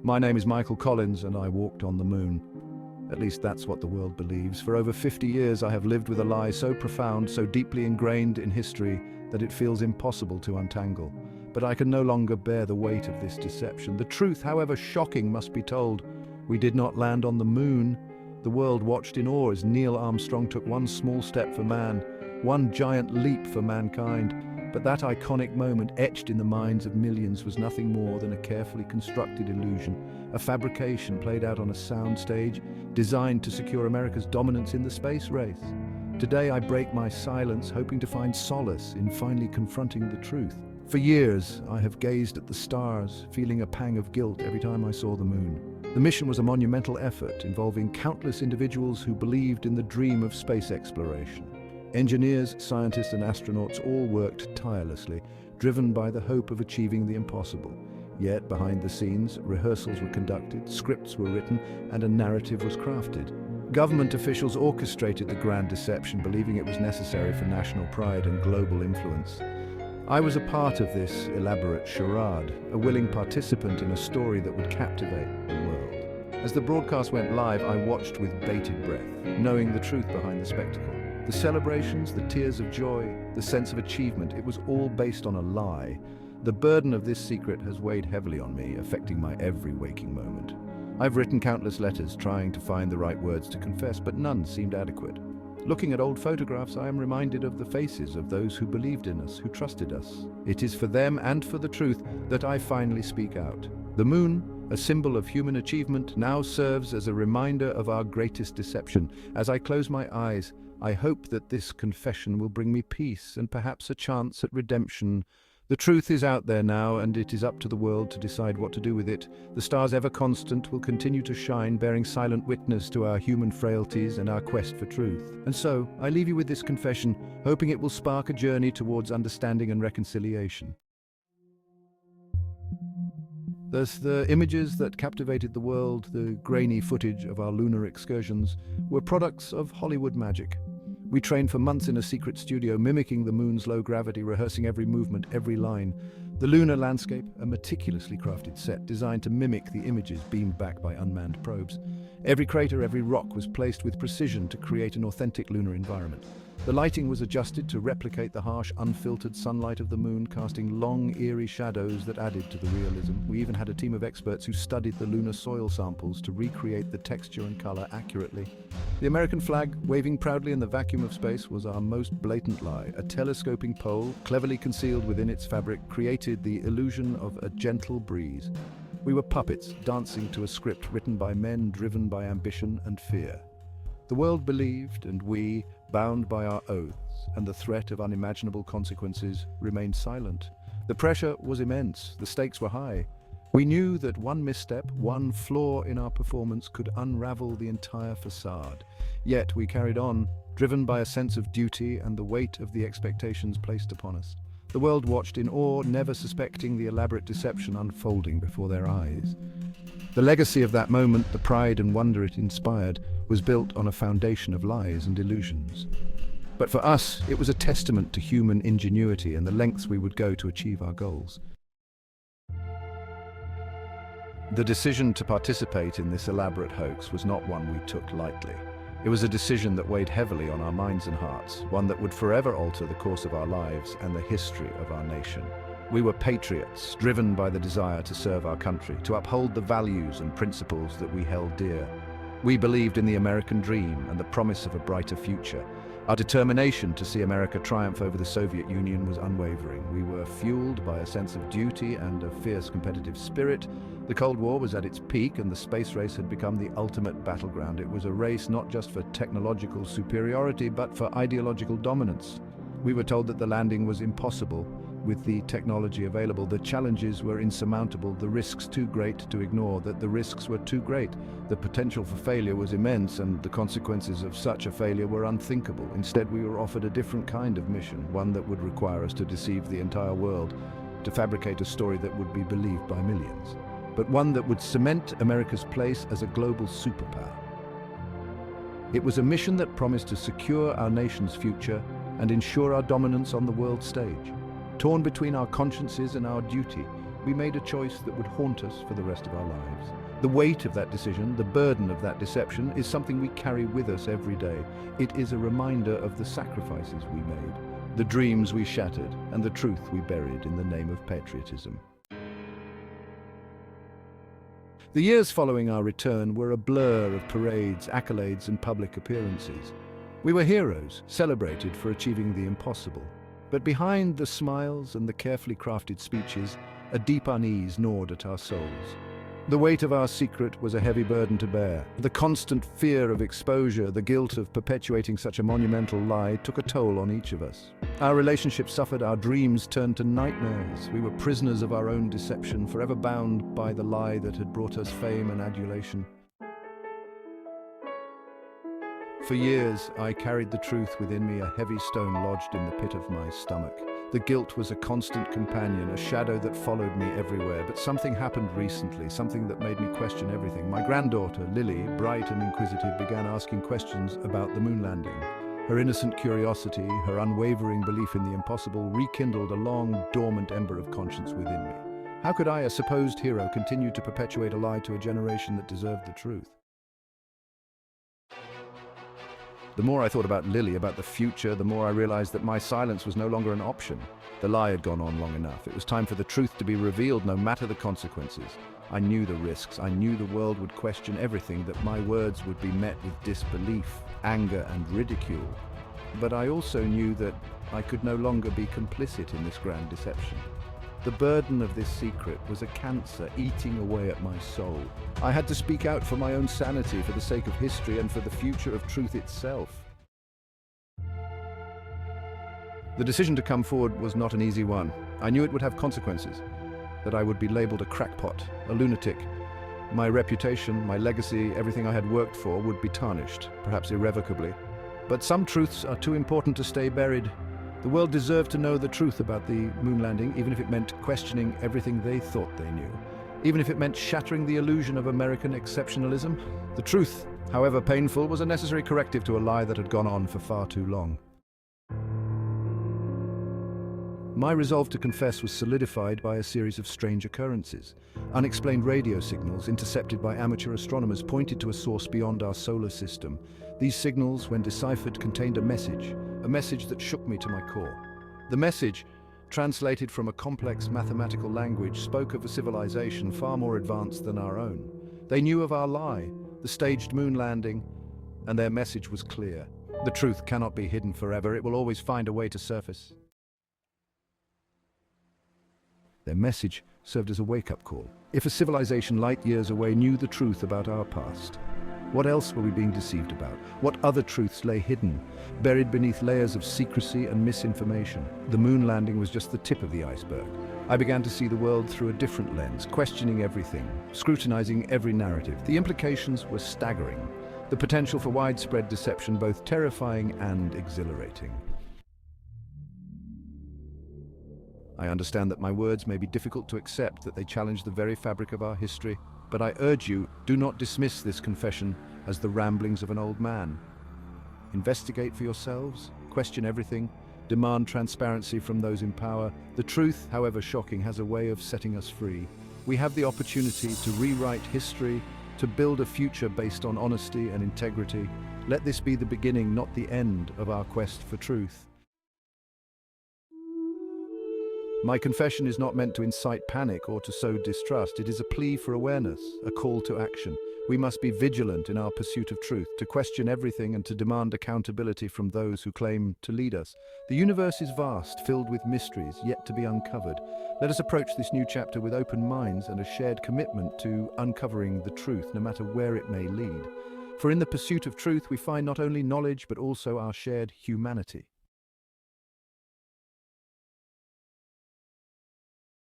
My name is Michael Collins and I walked on the moon. At least that's what the world believes. For over 50 years I have lived with a lie so profound, so deeply ingrained in history that it feels impossible to untangle. But I can no longer bear the weight of this deception. The truth, however shocking, must be told. We did not land on the moon. The world watched in awe as Neil Armstrong took one small step for man, one giant leap for mankind. But that iconic moment, etched in the minds of millions, was nothing more than a carefully constructed illusion, a fabrication played out on a soundstage designed to secure America's dominance in the space race. Today I break my silence, hoping to find solace in finally confronting the truth. For years, I have gazed at the stars, feeling a pang of guilt every time I saw the moon. The mission was a monumental effort involving countless individuals who believed in the dream of space exploration. Engineers, scientists, and astronauts all worked tirelessly, driven by the hope of achieving the impossible. Yet, behind the scenes, rehearsals were conducted, scripts were written, and a narrative was crafted. Government officials orchestrated the grand deception, believing it was necessary for national pride and global influence. I was a part of this elaborate charade, a willing participant in a story that would captivate the world. As the broadcast went live, I watched with bated breath, knowing the truth behind the spectacle. The celebrations, the tears of joy, the sense of achievement, it was all based on a lie. The burden of this secret has weighed heavily on me, affecting my every waking moment. I've written countless letters trying to find the right words to confess, but none seemed adequate. Looking at old photographs, I am reminded of the faces of those who believed in us, who trusted us. It is for them and for the truth that I finally speak out. The moon, a symbol of human achievement, now serves as a reminder of our greatest deception. As I close my eyes, I hope that this confession will bring me peace and perhaps a chance at redemption. The truth is out there now, and it is up to the world to decide what to do with it. The stars, ever constant, will continue to shine, bearing silent witness to our human frailties and our quest for truth. And so, I leave you with this confession, hoping it will spark a journey towards understanding and reconciliation. Thus, the images that captivated the world, the grainy footage of our lunar excursions, were products of Hollywood magic. We trained for months in a secret studio, mimicking the moon's low gravity, rehearsing every movement, every line. The lunar landscape, a meticulously crafted set designed to mimic the images beamed back by unmanned probes. Every crater, every rock was placed with precision to create an authentic lunar environment. The lighting was adjusted to replicate the harsh, unfiltered sunlight of the moon, casting long, eerie shadows that added to the realism. We even had a team of experts who studied the lunar soil samples to recreate the texture and color accurately. The American flag, waving proudly in the vacuum of space, was our most blatant lie. A telescoping pole, cleverly concealed within its fabric, created the illusion of a gentle breeze. We were puppets, dancing to a script written by men driven by ambition and fear. The world believed, and we, bound by our oaths and the threat of unimaginable consequences, remained silent. The pressure was immense, the stakes were high. We knew that one misstep, one flaw in our performance could unravel the entire facade. Yet we carried on, driven by a sense of duty and the weight of the expectations placed upon us. The world watched in awe, never suspecting the elaborate deception unfolding before their eyes. The legacy of that moment, the pride and wonder it inspired, was built on a foundation of lies and illusions. But for us, it was a testament to human ingenuity and the lengths we would go to achieve our goals. The decision to participate in this elaborate hoax was not one we took lightly. It was a decision that weighed heavily on our minds and hearts, one that would forever alter the course of our lives and the history of our nation. We were patriots, driven by the desire to serve our country, to uphold the values and principles that we held dear. We believed in the American dream and the promise of a brighter future. Our determination to see America triumph over the Soviet Union was unwavering. We were fueled by a sense of duty and a fierce competitive spirit. The Cold War was at its peak and the space race had become the ultimate battleground. It was a race not just for technological superiority, but for ideological dominance. We were told that the landing was impossible. With the technology available, the challenges were insurmountable, the risks too great to ignore, that the risks were too great. The potential for failure was immense, and the consequences of such a failure were unthinkable. Instead, we were offered a different kind of mission, one that would require us to deceive the entire world, to fabricate a story that would be believed by millions, but one that would cement America's place as a global superpower. It was a mission that promised to secure our nation's future and ensure our dominance on the world stage. Torn between our consciences and our duty, we made a choice that would haunt us for the rest of our lives. The weight of that decision, the burden of that deception, is something we carry with us every day. It is a reminder of the sacrifices we made, the dreams we shattered, and the truth we buried in the name of patriotism. The years following our return were a blur of parades, accolades, and public appearances. We were heroes, celebrated for achieving the impossible. But behind the smiles and the carefully crafted speeches, a deep unease gnawed at our souls. The weight of our secret was a heavy burden to bear. The constant fear of exposure, the guilt of perpetuating such a monumental lie, took a toll on each of us. Our relationships suffered, our dreams turned to nightmares. We were prisoners of our own deception, forever bound by the lie that had brought us fame and adulation. For years, I carried the truth within me, a heavy stone lodged in the pit of my stomach. The guilt was a constant companion, a shadow that followed me everywhere. But something happened recently, something that made me question everything. My granddaughter, Lily, bright and inquisitive, began asking questions about the moon landing. Her innocent curiosity, her unwavering belief in the impossible, rekindled a long, dormant ember of conscience within me. How could I, a supposed hero, continue to perpetuate a lie to a generation that deserved the truth? The more I thought about Lily, about the future, the more I realized that my silence was no longer an option. The lie had gone on long enough. It was time for the truth to be revealed, no matter the consequences. I knew the risks. I knew the world would question everything, that my words would be met with disbelief, anger, and ridicule. But I also knew that I could no longer be complicit in this grand deception. The burden of this secret was a cancer eating away at my soul. I had to speak out for my own sanity, for the sake of history, and for the future of truth itself. The decision to come forward was not an easy one. I knew it would have consequences, that I would be labeled a crackpot, a lunatic. My reputation, my legacy, everything I had worked for would be tarnished, perhaps irrevocably. But some truths are too important to stay buried. The world deserved to know the truth about the moon landing, even if it meant questioning everything they thought they knew. Even if it meant shattering the illusion of American exceptionalism. The truth, however painful, was a necessary corrective to a lie that had gone on for far too long. My resolve to confess was solidified by a series of strange occurrences. Unexplained radio signals intercepted by amateur astronomers pointed to a source beyond our solar system. These signals, when deciphered, contained a message that shook me to my core. The message, translated from a complex mathematical language, spoke of a civilization far more advanced than our own. They knew of our lie, the staged moon landing, and their message was clear. The truth cannot be hidden forever. It will always find a way to surface. Their message served as a wake-up call. If a civilization light years away knew the truth about our past, what else were we being deceived about? What other truths lay hidden, buried beneath layers of secrecy and misinformation? The moon landing was just the tip of the iceberg. I began to see the world through a different lens, questioning everything, scrutinizing every narrative. The implications were staggering. The potential for widespread deception, both terrifying and exhilarating. I understand that my words may be difficult to accept, that they challenge the very fabric of our history, but I urge you, do not dismiss this confession as the ramblings of an old man. Investigate for yourselves, question everything, demand transparency from those in power. The truth, however shocking, has a way of setting us free. We have the opportunity to rewrite history, to build a future based on honesty and integrity. Let this be the beginning, not the end, of our quest for truth. My confession is not meant to incite panic or to sow distrust. It is a plea for awareness, a call to action. We must be vigilant in our pursuit of truth, to question everything and to demand accountability from those who claim to lead us. The universe is vast, filled with mysteries yet to be uncovered. Let us approach this new chapter with open minds and a shared commitment to uncovering the truth, no matter where it may lead. For in the pursuit of truth, we find not only knowledge but also our shared humanity.